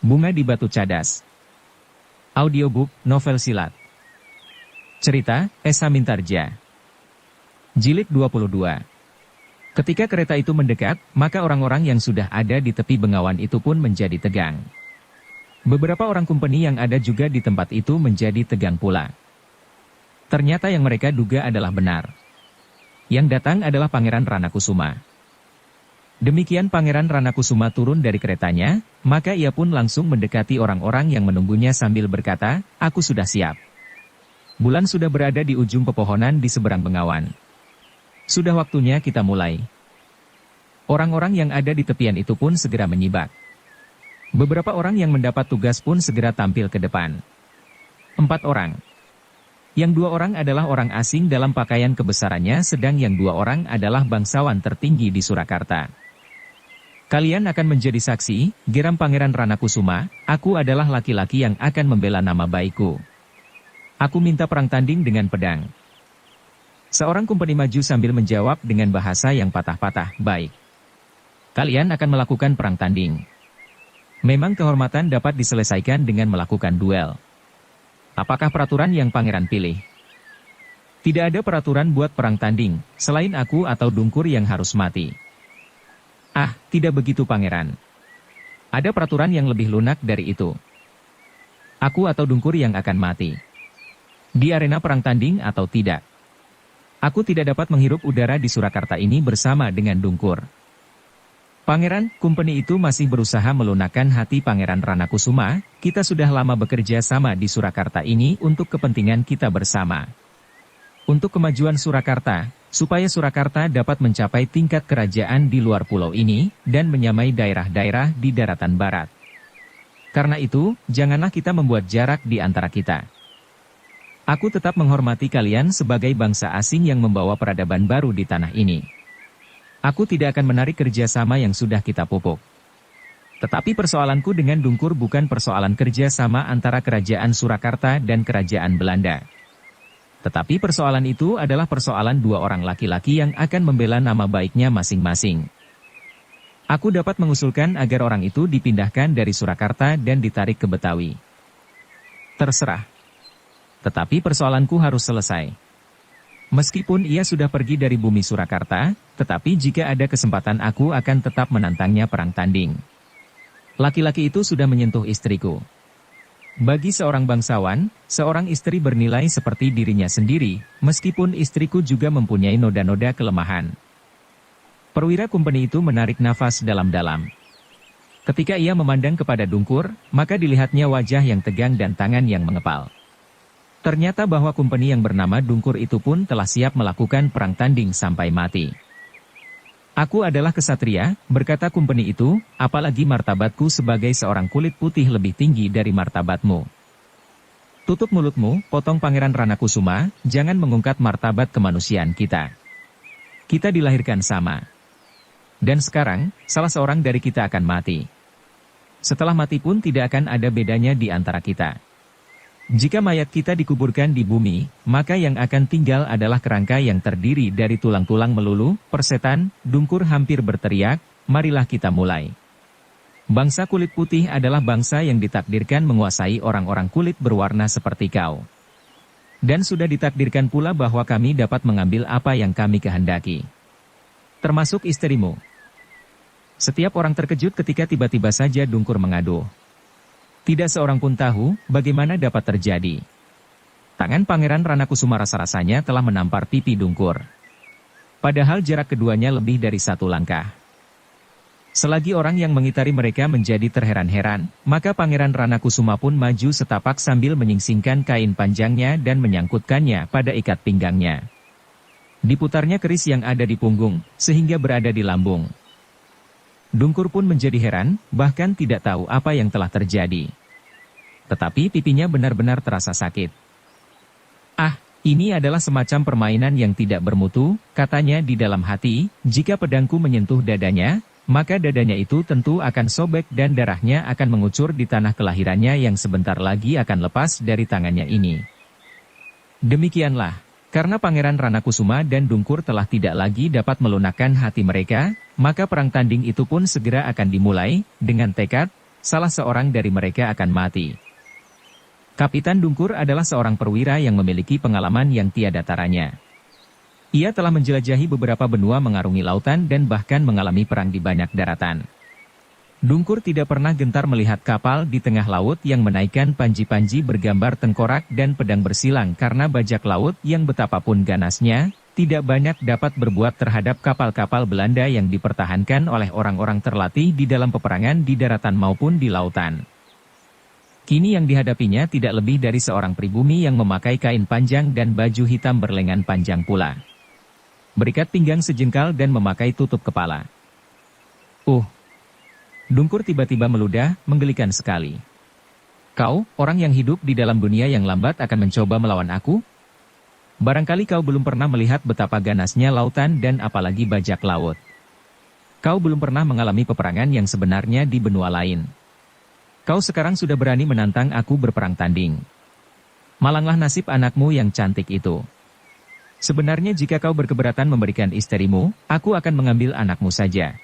Bunga di Batu Cadas. Audiobook, novel silat. Cerita, Esa Mintarja. Jilid 22. Ketika kereta itu mendekat, maka orang-orang yang sudah ada di tepi Bengawan itu pun menjadi tegang. Beberapa orang kumpeni yang ada juga di tempat itu menjadi tegang pula. Ternyata yang mereka duga adalah benar. Yang datang adalah Pangeran Ranakusuma. Demikian Pangeran Ranakusuma turun dari keretanya, maka ia pun langsung mendekati orang-orang yang menunggunya sambil berkata, "Aku sudah siap. Bulan sudah berada di ujung pepohonan di seberang Bengawan. Sudah waktunya kita mulai." Orang-orang yang ada di tepian itu pun segera menyibak. Beberapa orang yang mendapat tugas pun segera tampil ke depan. 4 orang. Yang 2 orang adalah orang asing dalam pakaian kebesarannya, sedang yang 2 orang adalah bangsawan tertinggi di Surakarta. "Kalian akan menjadi saksi," geram Pangeran Ranakusuma, "aku adalah laki-laki yang akan membela nama baikku. Aku minta perang tanding dengan pedang." Seorang kumpeni maju sambil menjawab dengan bahasa yang patah-patah, "Baik. Kalian akan melakukan perang tanding. Memang kehormatan dapat diselesaikan dengan melakukan duel. Apakah peraturan yang pangeran pilih?" "Tidak ada peraturan buat perang tanding, selain aku atau Dungkur yang harus mati." "Ah, tidak begitu pangeran. Ada peraturan yang lebih lunak dari itu. Aku atau Dungkur yang akan mati. Di arena perang tanding atau tidak. Aku tidak dapat menghirup udara di Surakarta ini bersama dengan Dungkur." "Pangeran," kumpeni itu masih berusaha melunakkan hati Pangeran Ranakusuma, "kita sudah lama bekerja sama di Surakarta ini untuk kepentingan kita bersama. Untuk kemajuan Surakarta, supaya Surakarta dapat mencapai tingkat kerajaan di luar pulau ini, dan menyamai daerah-daerah di daratan barat. Karena itu, janganlah kita membuat jarak di antara kita. Aku tetap menghormati kalian sebagai bangsa asing yang membawa peradaban baru di tanah ini. Aku tidak akan menarik kerjasama yang sudah kita pupuk. Tetapi persoalanku dengan Dungkur bukan persoalan kerjasama antara kerajaan Surakarta dan kerajaan Belanda. Tetapi persoalan itu adalah persoalan 2 orang laki-laki yang akan membela nama baiknya masing-masing. Aku dapat mengusulkan agar orang itu dipindahkan dari Surakarta dan ditarik ke Betawi. Terserah. Tetapi persoalanku harus selesai. Meskipun ia sudah pergi dari bumi Surakarta, tetapi jika ada kesempatan aku akan tetap menantangnya perang tanding. Laki-laki itu sudah menyentuh istriku. Bagi seorang bangsawan, seorang istri bernilai seperti dirinya sendiri, meskipun istriku juga mempunyai noda-noda kelemahan." Perwira kumpeni itu menarik nafas dalam-dalam. Ketika ia memandang kepada Dungkur, maka dilihatnya wajah yang tegang dan tangan yang mengepal. Ternyata bahwa kumpeni yang bernama Dungkur itu pun telah siap melakukan perang tanding sampai mati. "Aku adalah kesatria," berkata kumpeni itu, "apalagi martabatku sebagai seorang kulit putih lebih tinggi dari martabatmu." "Tutup mulutmu," potong Pangeran Ranakusuma, "jangan mengungkat martabat kemanusiaan kita. Kita dilahirkan sama. Dan sekarang, salah seorang dari kita akan mati. Setelah mati pun tidak akan ada bedanya di antara kita. Jika mayat kita dikuburkan di bumi, maka yang akan tinggal adalah kerangka yang terdiri dari tulang-tulang melulu." "Persetan," Dungkur hampir berteriak, "marilah kita mulai. Bangsa kulit putih adalah bangsa yang ditakdirkan menguasai orang-orang kulit berwarna seperti kau. Dan sudah ditakdirkan pula bahwa kami dapat mengambil apa yang kami kehendaki. Termasuk istrimu." Setiap orang terkejut ketika tiba-tiba saja Dungkur mengaduh. Tidak seorang pun tahu bagaimana dapat terjadi. Tangan Pangeran Ranakusuma rasa-rasanya telah menampar pipi Dungkur. Padahal jarak keduanya lebih dari 1 langkah. Selagi orang yang mengitari mereka menjadi terheran-heran, maka Pangeran Ranakusuma pun maju setapak sambil menyingsingkan kain panjangnya dan menyangkutkannya pada ikat pinggangnya. Diputarnya keris yang ada di punggung, sehingga berada di lambung. Dungkur pun menjadi heran, bahkan tidak tahu apa yang telah terjadi. Tetapi pipinya benar-benar terasa sakit. "Ah, ini adalah semacam permainan yang tidak bermutu," katanya di dalam hati, "jika pedangku menyentuh dadanya, maka dadanya itu tentu akan sobek dan darahnya akan mengucur di tanah kelahirannya yang sebentar lagi akan lepas dari tangannya ini." Demikianlah. Karena Pangeran Ranakusuma dan Dungkur telah tidak lagi dapat melunakkan hati mereka, maka perang tanding itu pun segera akan dimulai, dengan tekad, salah seorang dari mereka akan mati. Kapitan Dungkur adalah seorang perwira yang memiliki pengalaman yang tiada taranya. Ia telah menjelajahi beberapa benua, mengarungi lautan dan bahkan mengalami perang di banyak daratan. Dungkur tidak pernah gentar melihat kapal di tengah laut yang menaikkan panji-panji bergambar tengkorak dan pedang bersilang, karena bajak laut yang betapapun ganasnya, tidak banyak dapat berbuat terhadap kapal-kapal Belanda yang dipertahankan oleh orang-orang terlatih di dalam peperangan di daratan maupun di lautan. Kini yang dihadapinya tidak lebih dari seorang pribumi yang memakai kain panjang dan baju hitam berlengan panjang pula, berikat pinggang sejengkal dan memakai tutup kepala. Dungkur tiba-tiba meludah, menggelikan sekali. Kau, orang yang hidup di dalam dunia yang lambat, akan mencoba melawan aku? Barangkali kau belum pernah melihat betapa ganasnya lautan dan apalagi bajak laut. Kau belum pernah mengalami peperangan yang sebenarnya di benua lain. Kau sekarang sudah berani menantang aku berperang tanding. Malanglah nasib anakmu yang cantik itu. Sebenarnya jika kau berkeberatan memberikan istrimu, aku akan mengambil anakmu saja.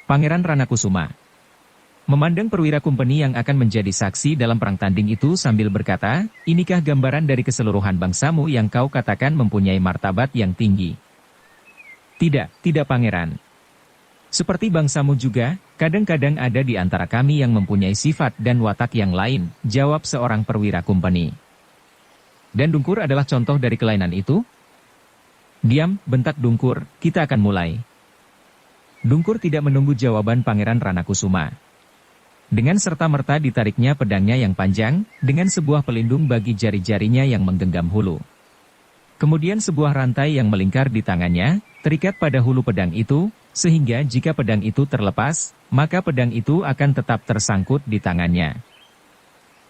Pangeran Ranakusuma memandang perwira kumpeni yang akan menjadi saksi dalam perang tanding itu sambil berkata, inikah gambaran dari keseluruhan bangsamu yang kau katakan mempunyai martabat yang tinggi? Tidak pangeran. Seperti bangsamu juga, kadang-kadang ada di antara kami yang mempunyai sifat dan watak yang lain, jawab seorang perwira kumpeni. Dan Dungkur adalah contoh dari kelainan itu? Diam, bentak Dungkur, kita akan mulai. Dungkur tidak menunggu jawaban Pangeran Ranakusuma. Dengan serta-merta ditariknya pedangnya yang panjang, dengan sebuah pelindung bagi jari-jarinya yang menggenggam hulu. Kemudian sebuah rantai yang melingkar di tangannya, terikat pada hulu pedang itu, sehingga jika pedang itu terlepas, maka pedang itu akan tetap tersangkut di tangannya.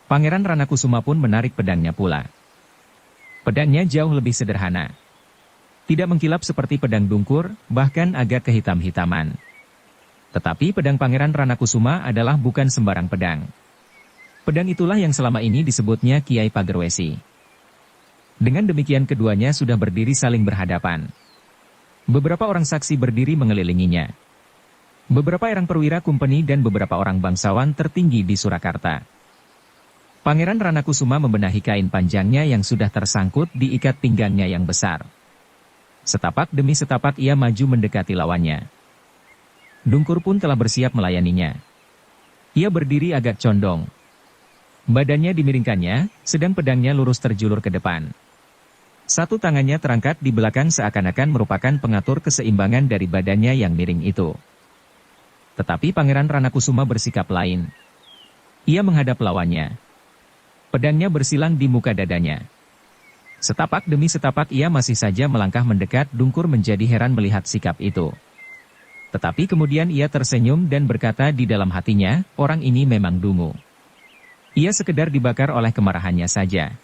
Pangeran Ranakusuma pun menarik pedangnya pula. Pedangnya jauh lebih sederhana. Tidak mengkilap seperti pedang Dungkur, bahkan agak kehitam-hitaman. Tetapi pedang Pangeran Ranakusuma adalah bukan sembarang pedang. Pedang itulah yang selama ini disebutnya Kiai Pagerwesi. Dengan demikian keduanya sudah berdiri saling berhadapan. Beberapa orang saksi berdiri mengelilinginya. Beberapa orang perwira kumpeni dan beberapa orang bangsawan tertinggi di Surakarta. Pangeran Ranakusuma membenahi kain panjangnya yang sudah tersangkut di ikat pinggangnya yang besar. Setapak demi setapak ia maju mendekati lawannya. Dungkur pun telah bersiap melayaninya. Ia berdiri agak condong. Badannya dimiringkannya, sedang pedangnya lurus terjulur ke depan. Satu tangannya terangkat di belakang seakan-akan merupakan pengatur keseimbangan dari badannya yang miring itu. Tetapi Pangeran Ranakusuma bersikap lain. Ia menghadap lawannya. Pedangnya bersilang di muka dadanya. Setapak demi setapak ia masih saja melangkah mendekat. Dungkur menjadi heran melihat sikap itu. Tetapi kemudian ia tersenyum dan berkata di dalam hatinya, orang ini memang dungu. Ia sekedar dibakar oleh kemarahannya saja.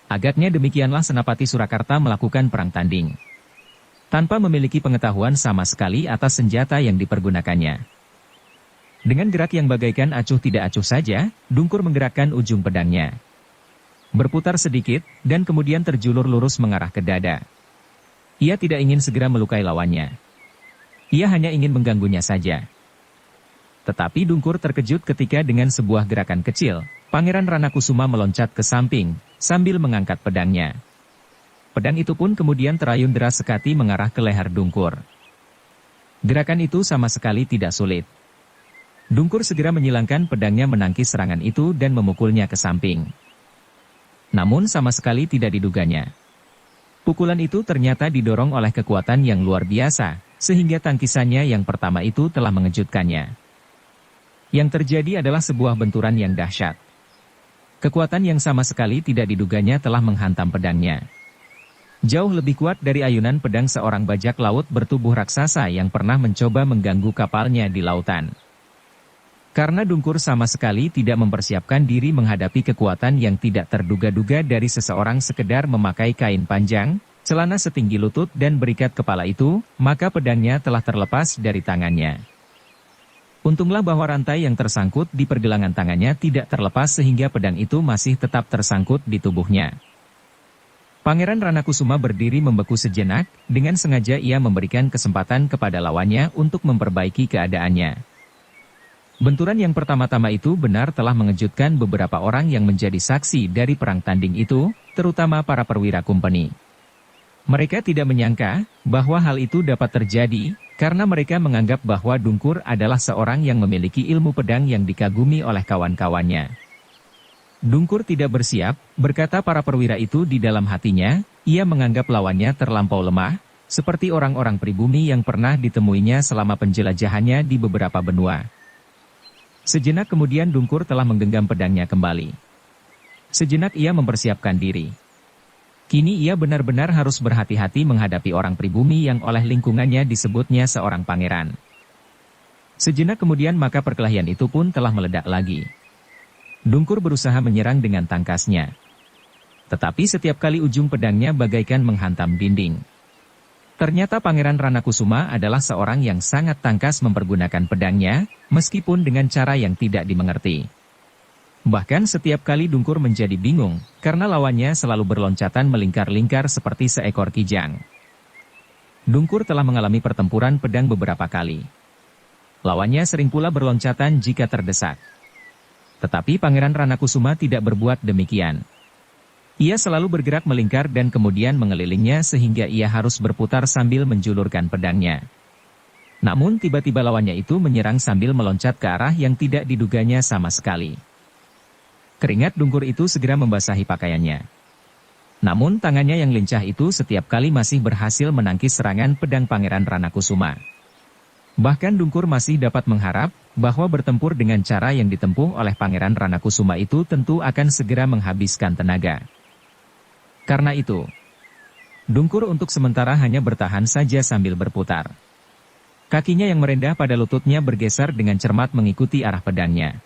Agaknya demikianlah Senapati Surakarta melakukan perang tanding. Tanpa memiliki pengetahuan sama sekali atas senjata yang dipergunakannya. Dengan gerak yang bagaikan acuh tidak acuh saja, Dungkur menggerakkan ujung pedangnya. Berputar sedikit, dan kemudian terjulur lurus mengarah ke dada. Ia tidak ingin segera melukai lawannya. Ia hanya ingin mengganggunya saja. Tetapi Dungkur terkejut ketika dengan sebuah gerakan kecil, Pangeran Ranakusuma meloncat ke samping, sambil mengangkat pedangnya. Pedang itu pun kemudian terayun deras sekati mengarah ke leher Dungkur. Gerakan itu sama sekali tidak sulit. Dungkur segera menyilangkan pedangnya menangkis serangan itu dan memukulnya ke samping. Namun sama sekali tidak diduganya. Pukulan itu ternyata didorong oleh kekuatan yang luar biasa, sehingga tangkisannya yang pertama itu telah mengejutkannya. Yang terjadi adalah sebuah benturan yang dahsyat. Kekuatan yang sama sekali tidak diduganya telah menghantam pedangnya. Jauh lebih kuat dari ayunan pedang seorang bajak laut bertubuh raksasa yang pernah mencoba mengganggu kapalnya di lautan. Karena Dungkur sama sekali tidak mempersiapkan diri menghadapi kekuatan yang tidak terduga-duga dari seseorang sekedar memakai kain panjang, celana setinggi lutut dan berikat kepala itu, maka pedangnya telah terlepas dari tangannya. Untunglah bahwa rantai yang tersangkut di pergelangan tangannya tidak terlepas sehingga pedang itu masih tetap tersangkut di tubuhnya. Pangeran Ranakusuma berdiri membeku sejenak, dengan sengaja ia memberikan kesempatan kepada lawannya untuk memperbaiki keadaannya. Benturan yang pertama-tama itu benar telah mengejutkan beberapa orang yang menjadi saksi dari perang tanding itu, terutama para perwira kumpeni. Mereka tidak menyangka bahwa hal itu dapat terjadi, karena mereka menganggap bahwa Dungkur adalah seorang yang memiliki ilmu pedang yang dikagumi oleh kawan-kawannya. Dungkur tidak bersiap, berkata para perwira itu di dalam hatinya, ia menganggap lawannya terlampau lemah, seperti orang-orang pribumi yang pernah ditemuinya selama penjelajahannya di beberapa benua. Sejenak kemudian Dungkur telah menggenggam pedangnya kembali. Sejenak ia mempersiapkan diri. Kini ia benar-benar harus berhati-hati menghadapi orang pribumi yang oleh lingkungannya disebutnya seorang pangeran. Sejenak kemudian maka perkelahian itu pun telah meledak lagi. Dungkur berusaha menyerang dengan tangkasnya. Tetapi setiap kali ujung pedangnya bagaikan menghantam dinding. Ternyata Pangeran Ranakusuma adalah seorang yang sangat tangkas mempergunakan pedangnya, meskipun dengan cara yang tidak dimengerti. Bahkan setiap kali Dungkur menjadi bingung, karena lawannya selalu berloncatan melingkar-lingkar seperti seekor kijang. Dungkur telah mengalami pertempuran pedang beberapa kali. Lawannya sering pula berloncatan jika terdesak. Tetapi Pangeran Ranakusuma tidak berbuat demikian. Ia selalu bergerak melingkar dan kemudian mengelilingnya sehingga ia harus berputar sambil menjulurkan pedangnya. Namun tiba-tiba lawannya itu menyerang sambil meloncat ke arah yang tidak diduganya sama sekali. Keringat Dungkur itu segera membasahi pakaiannya. Namun tangannya yang lincah itu setiap kali masih berhasil menangkis serangan pedang Pangeran Ranakusuma. Bahkan Dungkur masih dapat mengharap bahwa bertempur dengan cara yang ditempuh oleh Pangeran Ranakusuma itu tentu akan segera menghabiskan tenaga. Karena itu, Dungkur untuk sementara hanya bertahan saja sambil berputar. Kakinya yang merendah pada lututnya bergeser dengan cermat mengikuti arah pedangnya.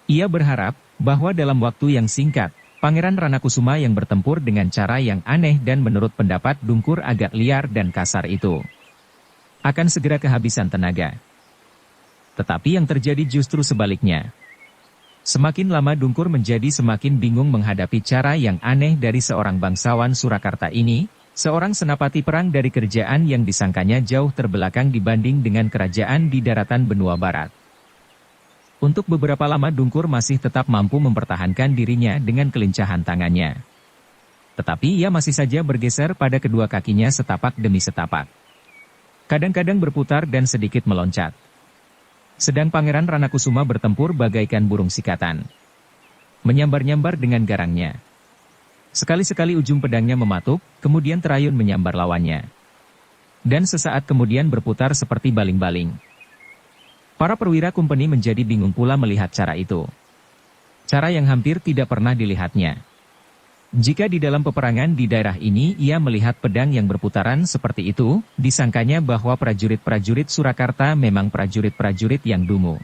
Ia berharap bahwa dalam waktu yang singkat, Pangeran Ranakusuma yang bertempur dengan cara yang aneh dan menurut pendapat Dungkur agak liar dan kasar itu akan segera kehabisan tenaga. Tetapi yang terjadi justru sebaliknya. Semakin lama Dungkur menjadi semakin bingung menghadapi cara yang aneh dari seorang bangsawan Surakarta ini, seorang senapati perang dari kerajaan yang disangkanya jauh terbelakang dibanding dengan kerajaan di daratan benua barat. Untuk beberapa lama Dungkur masih tetap mampu mempertahankan dirinya dengan kelincahan tangannya. Tetapi ia masih saja bergeser pada kedua kakinya setapak demi setapak. Kadang-kadang berputar dan sedikit meloncat. Sedang Pangeran Ranakusuma bertempur bagaikan burung sikatan. Menyambar-nyambar dengan garangnya. Sekali-sekali ujung pedangnya mematuk, kemudian terayun menyambar lawannya. Dan sesaat kemudian berputar seperti baling-baling. Para perwira kumpeni menjadi bingung pula melihat cara itu. Cara yang hampir tidak pernah dilihatnya. Jika di dalam peperangan di daerah ini ia melihat pedang yang berputaran seperti itu, disangkanya bahwa prajurit-prajurit Surakarta memang prajurit-prajurit yang dungu.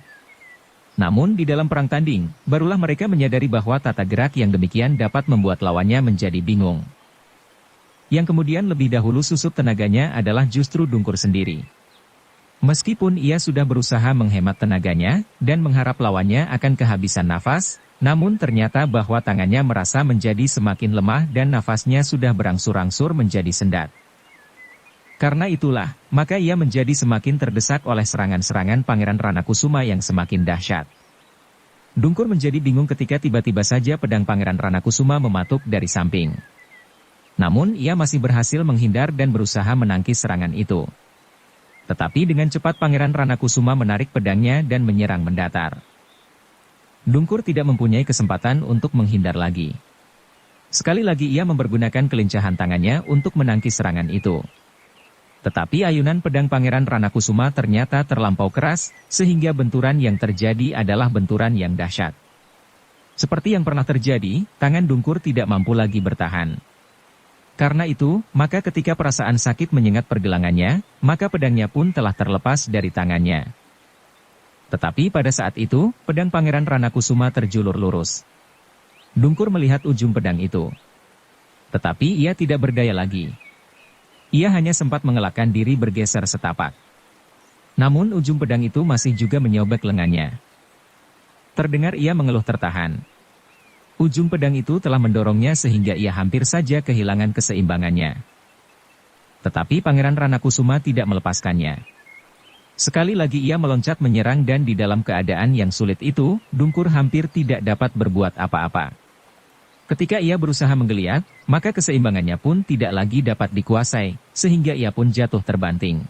Namun di dalam perang tanding, barulah mereka menyadari bahwa tata gerak yang demikian dapat membuat lawannya menjadi bingung. Yang kemudian lebih dahulu susut tenaganya adalah justru Dungkur sendiri. Meskipun ia sudah berusaha menghemat tenaganya, dan mengharap lawannya akan kehabisan nafas, namun ternyata bahwa tangannya merasa menjadi semakin lemah dan nafasnya sudah berangsur-angsur menjadi sendat. Karena itulah, maka ia menjadi semakin terdesak oleh serangan-serangan Pangeran Ranakusuma yang semakin dahsyat. Dungkur menjadi bingung ketika tiba-tiba saja pedang Pangeran Ranakusuma mematuk dari samping. Namun ia masih berhasil menghindar dan berusaha menangkis serangan itu. Tetapi dengan cepat Pangeran Ranakusuma menarik pedangnya dan menyerang mendatar. Dungkur tidak mempunyai kesempatan untuk menghindar lagi. Sekali lagi ia mempergunakan kelincahan tangannya untuk menangkis serangan itu. Tetapi ayunan pedang Pangeran Ranakusuma ternyata terlampau keras, sehingga benturan yang terjadi adalah benturan yang dahsyat. Seperti yang pernah terjadi, tangan Dungkur tidak mampu lagi bertahan. Karena itu, maka ketika perasaan sakit menyengat pergelangannya, maka pedangnya pun telah terlepas dari tangannya. Tetapi pada saat itu, pedang Pangeran Ranakusuma terjulur lurus. Dungkur melihat ujung pedang itu. Tetapi ia tidak berdaya lagi. Ia hanya sempat mengelakkan diri bergeser setapak. Namun ujung pedang itu masih juga menyobek lengannya. Terdengar ia mengeluh tertahan. Ujung pedang itu telah mendorongnya sehingga ia hampir saja kehilangan keseimbangannya. Tetapi Pangeran Ranakusuma tidak melepaskannya. Sekali lagi ia meloncat menyerang dan di dalam keadaan yang sulit itu, Dungkur hampir tidak dapat berbuat apa-apa. Ketika ia berusaha menggeliat, maka keseimbangannya pun tidak lagi dapat dikuasai, sehingga ia pun jatuh terbanting.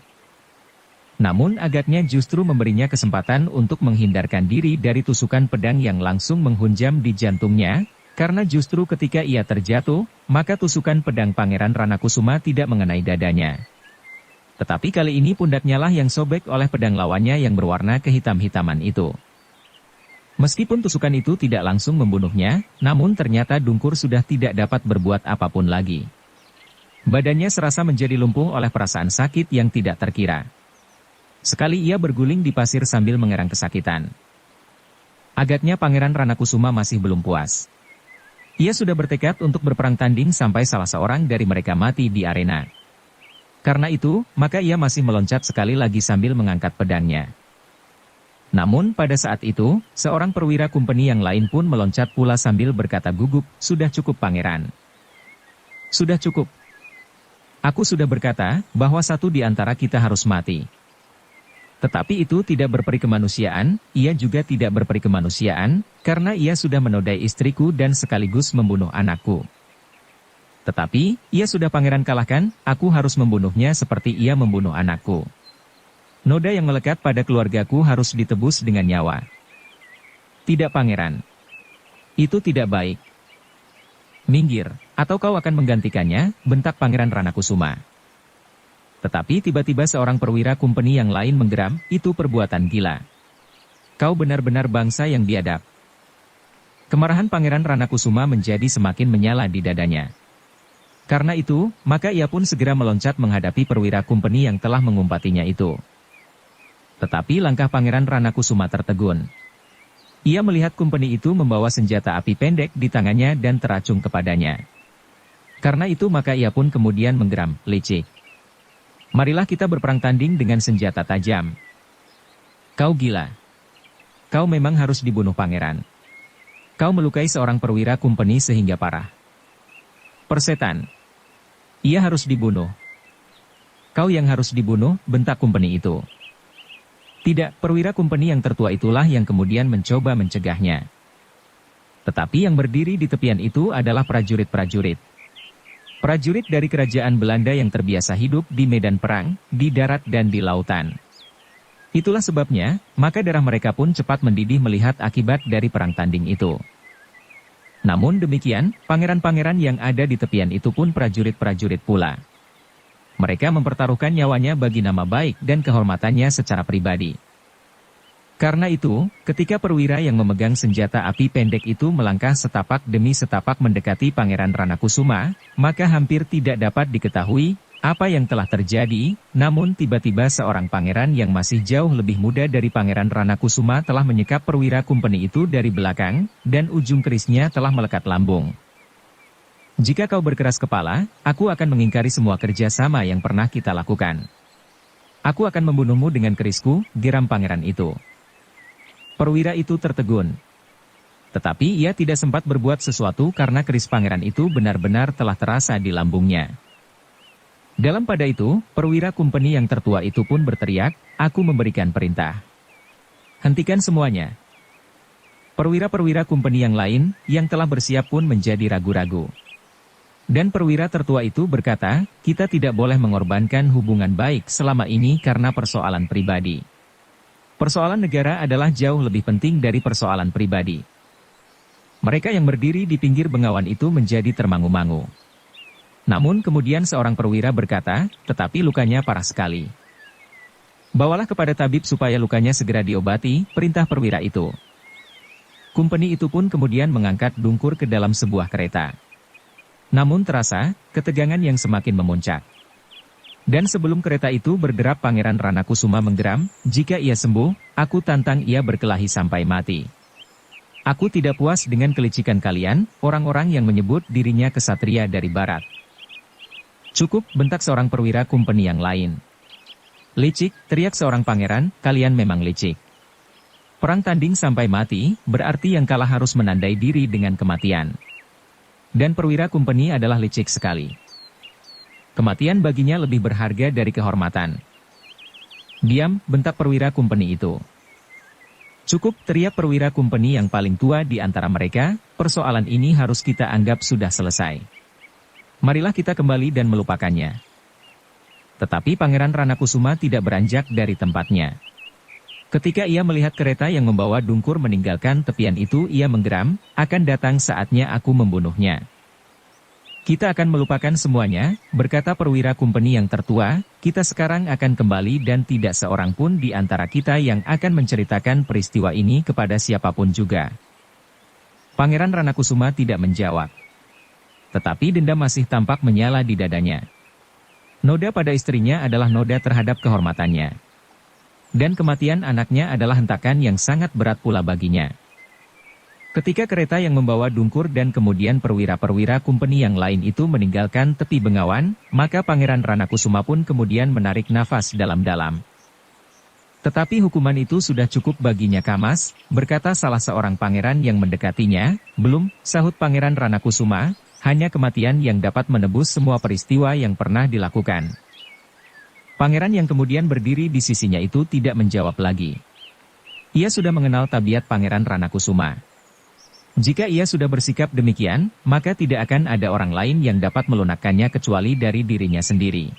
Namun agaknya justru memberinya kesempatan untuk menghindarkan diri dari tusukan pedang yang langsung menghunjam di jantungnya, karena justru ketika ia terjatuh, maka tusukan pedang Pangeran Ranakusuma tidak mengenai dadanya. Tetapi kali ini pundaknya lah yang sobek oleh pedang lawannya yang berwarna kehitam-hitaman itu. Meskipun tusukan itu tidak langsung membunuhnya, namun ternyata Dungkur sudah tidak dapat berbuat apapun lagi. Badannya serasa menjadi lumpuh oleh perasaan sakit yang tidak terkira. Sekali ia berguling di pasir sambil mengerang kesakitan. Agaknya Pangeran Ranakusuma masih belum puas. Ia sudah bertekad untuk berperang tanding sampai salah seorang dari mereka mati di arena. Karena itu, maka ia masih meloncat sekali lagi sambil mengangkat pedangnya. Namun pada saat itu, seorang perwira kumpeni yang lain pun meloncat pula sambil berkata gugup, "Sudah cukup Pangeran. Sudah cukup. Aku sudah berkata, bahwa satu di antara kita harus mati." Tetapi itu tidak berperi kemanusiaan, ia juga tidak berperi kemanusiaan, karena ia sudah menodai istriku dan sekaligus membunuh anakku. Tetapi, ia sudah Pangeran kalahkan, aku harus membunuhnya seperti ia membunuh anakku. Noda yang melekat pada keluargaku harus ditebus dengan nyawa. Tidak Pangeran. Itu tidak baik. Minggir, atau kau akan menggantikannya, bentak Pangeran Ranakusuma. Tetapi tiba-tiba seorang perwira kumpeni yang lain menggeram, itu perbuatan gila. Kau benar-benar bangsa yang biadab. Kemarahan Pangeran Ranakusuma menjadi semakin menyala di dadanya. Karena itu, maka ia pun segera meloncat menghadapi perwira kumpeni yang telah mengumpatinya itu. Tetapi langkah Pangeran Ranakusuma tertegun. Ia melihat kumpeni itu membawa senjata api pendek di tangannya dan teracung kepadanya. Karena itu maka ia pun kemudian menggeram, "Licik. Marilah kita berperang tanding dengan senjata tajam." Kau gila. Kau memang harus dibunuh Pangeran. Kau melukai seorang perwira kumpeni sehingga parah. Persetan. Ia harus dibunuh. Kau yang harus dibunuh, bentak kumpeni itu. Tidak, perwira kumpeni yang tertua itulah yang kemudian mencoba mencegahnya. Tetapi yang berdiri di tepian itu adalah prajurit-prajurit. Prajurit dari kerajaan Belanda yang terbiasa hidup di medan perang, di darat dan di lautan. Itulah sebabnya, maka darah mereka pun cepat mendidih melihat akibat dari perang tanding itu. Namun demikian, pangeran-pangeran yang ada di tepian itu pun prajurit-prajurit pula. Mereka mempertaruhkan nyawanya bagi nama baik dan kehormatannya secara pribadi. Karena itu, ketika perwira yang memegang senjata api pendek itu melangkah setapak demi setapak mendekati Pangeran Ranakusuma, maka hampir tidak dapat diketahui apa yang telah terjadi, namun tiba-tiba seorang pangeran yang masih jauh lebih muda dari Pangeran Ranakusuma telah menyekap perwira kumpeni itu dari belakang, dan ujung kerisnya telah melekat lambung. "Jika kau berkeras kepala, aku akan mengingkari semua kerjasama yang pernah kita lakukan. Aku akan membunuhmu dengan kerisku," geram pangeran itu. Perwira itu tertegun. Tetapi ia tidak sempat berbuat sesuatu karena keris pangeran itu benar-benar telah terasa di lambungnya. Dalam pada itu, perwira kumpeni yang tertua itu pun berteriak, "Aku memberikan perintah. Hentikan semuanya." Perwira-perwira kumpeni yang lain, yang telah bersiap pun menjadi ragu-ragu. Dan perwira tertua itu berkata, "Kita tidak boleh mengorbankan hubungan baik selama ini karena persoalan pribadi. Persoalan negara adalah jauh lebih penting dari persoalan pribadi." Mereka yang berdiri di pinggir bengawan itu menjadi termangu-mangu. Namun kemudian seorang perwira berkata, "Tetapi lukanya parah sekali. Bawalah kepada tabib supaya lukanya segera diobati," perintah perwira itu. Kumpeni itu pun kemudian mengangkat Dungkur ke dalam sebuah kereta. Namun terasa, ketegangan yang semakin memuncak. Dan sebelum kereta itu berderap Pangeran Ranakusuma menggeram, "Jika ia sembuh, aku tantang ia berkelahi sampai mati. Aku tidak puas dengan kelicikan kalian, orang-orang yang menyebut dirinya kesatria dari barat." "Cukup," bentak seorang perwira kumpeni yang lain. "Licik," teriak seorang pangeran, "kalian memang licik. Perang tanding sampai mati, berarti yang kalah harus menandai diri dengan kematian. Dan perwira kumpeni adalah licik sekali. Kematian baginya lebih berharga dari kehormatan. "Diam," bentak perwira kumpeni itu. "Cukup," teriak perwira kumpeni yang paling tua di antara mereka, "persoalan ini harus kita anggap sudah selesai. Marilah kita kembali dan melupakannya." Tetapi Pangeran Ranakusuma tidak beranjak dari tempatnya. Ketika ia melihat kereta yang membawa Dungkur meninggalkan tepian itu, ia menggeram, "Akan datang saatnya aku membunuhnya." "Kita akan melupakan semuanya," berkata perwira kumpeni yang tertua, "kita sekarang akan kembali dan tidak seorang pun di antara kita yang akan menceritakan peristiwa ini kepada siapapun juga." Pangeran Ranakusuma tidak menjawab. Tetapi dendam masih tampak menyala di dadanya. Noda pada istrinya adalah noda terhadap kehormatannya. Dan kematian anaknya adalah hentakan yang sangat berat pula baginya. Ketika kereta yang membawa Dungkur dan kemudian perwira-perwira kumpeni yang lain itu meninggalkan tepi Bengawan, maka Pangeran Ranakusuma pun kemudian menarik nafas dalam-dalam. "Tetapi hukuman itu sudah cukup baginya, Kamas," berkata salah seorang pangeran yang mendekatinya. "Belum," sahut Pangeran Ranakusuma, "hanya kematian yang dapat menebus semua peristiwa yang pernah dilakukan." Pangeran yang kemudian berdiri di sisinya itu tidak menjawab lagi. Ia sudah mengenal tabiat Pangeran Ranakusuma. Jika ia sudah bersikap demikian, maka tidak akan ada orang lain yang dapat melunakkannya kecuali dari dirinya sendiri.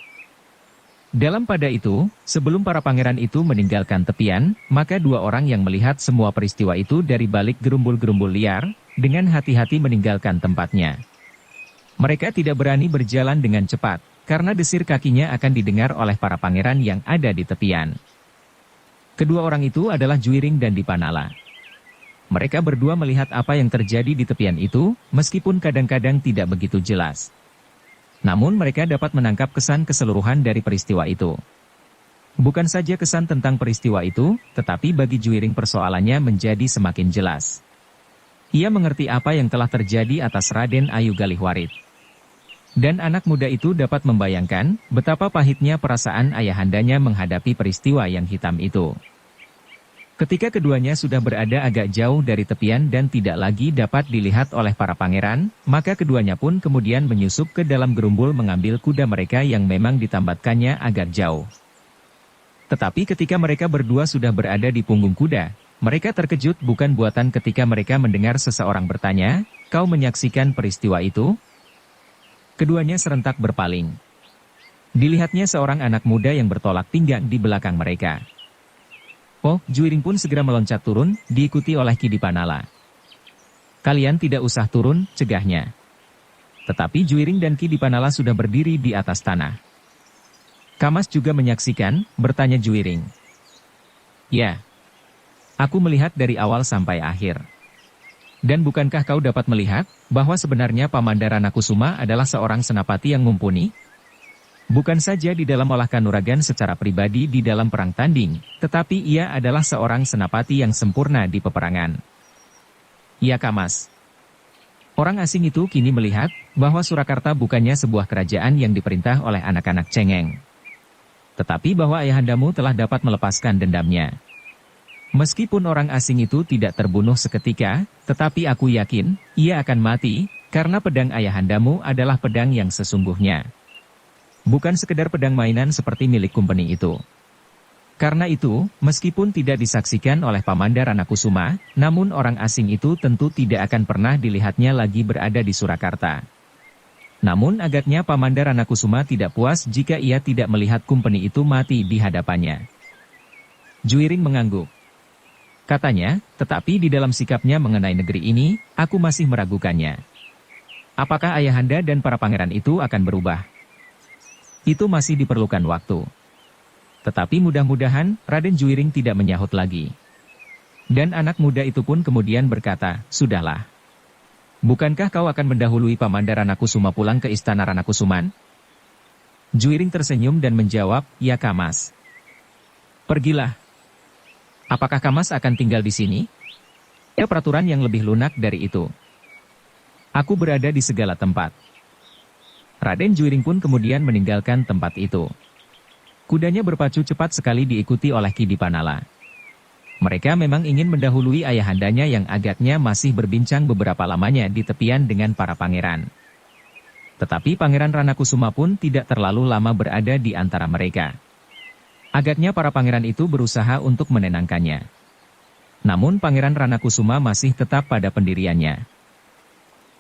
Dalam pada itu, sebelum para pangeran itu meninggalkan tepian, maka dua orang yang melihat semua peristiwa itu dari balik gerumbul-gerumbul liar, dengan hati-hati meninggalkan tempatnya. Mereka tidak berani berjalan dengan cepat, karena desir kakinya akan didengar oleh para pangeran yang ada di tepian. Kedua orang itu adalah Juiring dan Dipanala. Mereka berdua melihat apa yang terjadi di tepian itu, meskipun kadang-kadang tidak begitu jelas. Namun mereka dapat menangkap kesan keseluruhan dari peristiwa itu. Bukan saja kesan tentang peristiwa itu, tetapi bagi Juiring persoalannya menjadi semakin jelas. Ia mengerti apa yang telah terjadi atas Raden Ayu Galihwarit. Dan anak muda itu dapat membayangkan betapa pahitnya perasaan ayahandanya menghadapi peristiwa yang hitam itu. Ketika keduanya sudah berada agak jauh dari tepian dan tidak lagi dapat dilihat oleh para pangeran, maka keduanya pun kemudian menyusup ke dalam gerumbul mengambil kuda mereka yang memang ditambatkannya agak jauh. Tetapi ketika mereka berdua sudah berada di punggung kuda, mereka terkejut bukan buatan ketika mereka mendengar seseorang bertanya, "Kau menyaksikan peristiwa itu?" Keduanya serentak berpaling. Dilihatnya seorang anak muda yang bertolak pinggang di belakang mereka. Oh, Juiring pun segera meloncat turun, diikuti oleh Ki Dipanala. "Kalian tidak usah turun," cegahnya. Tetapi Juiring dan Ki Dipanala sudah berdiri di atas tanah. "Kamas juga menyaksikan?" bertanya Juiring. "Ya. Aku melihat dari awal sampai akhir." "Dan bukankah kau dapat melihat bahwa sebenarnya Pamandara Ranakusuma adalah seorang senapati yang mumpuni? Bukan saja di dalam olah kanuragan secara pribadi di dalam perang tanding, tetapi ia adalah seorang senapati yang sempurna di peperangan." "Ya, Kamas." Orang asing itu kini melihat bahwa Surakarta bukannya sebuah kerajaan yang diperintah oleh anak-anak cengeng, tetapi bahwa ayahandamu telah dapat melepaskan dendamnya. Meskipun orang asing itu tidak terbunuh seketika, tetapi aku yakin, ia akan mati, karena pedang ayahandamu adalah pedang yang sesungguhnya. Bukan sekedar pedang mainan seperti milik kumpeni itu. Karena itu, meskipun tidak disaksikan oleh Pamandara Ranakusuma, namun orang asing itu tentu tidak akan pernah dilihatnya lagi berada di Surakarta. Namun agaknya Pamandara Ranakusuma tidak puas jika ia tidak melihat kumpeni itu mati di hadapannya. Juiring mengangguk. Katanya, tetapi di dalam sikapnya mengenai negeri ini, aku masih meragukannya. Apakah ayahanda dan para pangeran itu akan berubah? Itu masih diperlukan waktu. Tetapi mudah-mudahan, Raden Juiring tidak menyahut lagi. Dan anak muda itu pun kemudian berkata, "Sudahlah. Bukankah kau akan mendahului Pamandara Ranakusuma pulang ke istana Ranakusuman?" Juiring tersenyum dan menjawab, "Ya, Kamas." "Pergilah. Apakah Kamas akan tinggal di sini?" "Ada peraturan yang lebih lunak dari itu. Aku berada di segala tempat." Raden Juiring pun kemudian meninggalkan tempat itu. Kudanya berpacu cepat sekali diikuti oleh Ki Dipanala. Mereka memang ingin mendahului ayahandanya yang agaknya masih berbincang beberapa lamanya di tepian dengan para pangeran. Tetapi Pangeran Ranakusuma pun tidak terlalu lama berada di antara mereka. Agaknya para pangeran itu berusaha untuk menenangkannya. Namun Pangeran Ranakusuma masih tetap pada pendiriannya.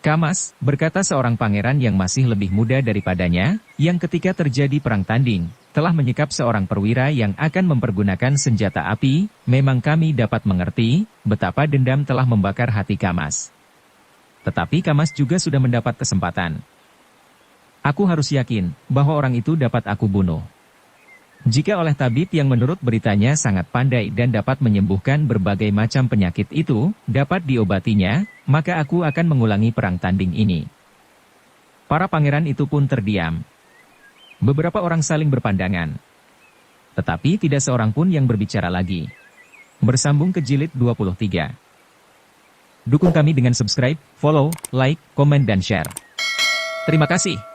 Kamas, berkata seorang pangeran yang masih lebih muda daripadanya, yang ketika terjadi perang tanding, telah menyekap seorang perwira yang akan mempergunakan senjata api, memang kami dapat mengerti, betapa dendam telah membakar hati Kamas. Tetapi Kamas juga sudah mendapat kesempatan. Aku harus yakin, bahwa orang itu dapat aku bunuh. Jika oleh tabib yang menurut beritanya sangat pandai dan dapat menyembuhkan berbagai macam penyakit itu, dapat diobatinya, maka aku akan mengulangi perang tanding ini. Para pangeran itu pun terdiam. Beberapa orang saling berpandangan. Tetapi tidak seorang pun yang berbicara lagi. Bersambung ke jilid 23. Dukung kami dengan subscribe, follow, like, komen dan share. Terima kasih.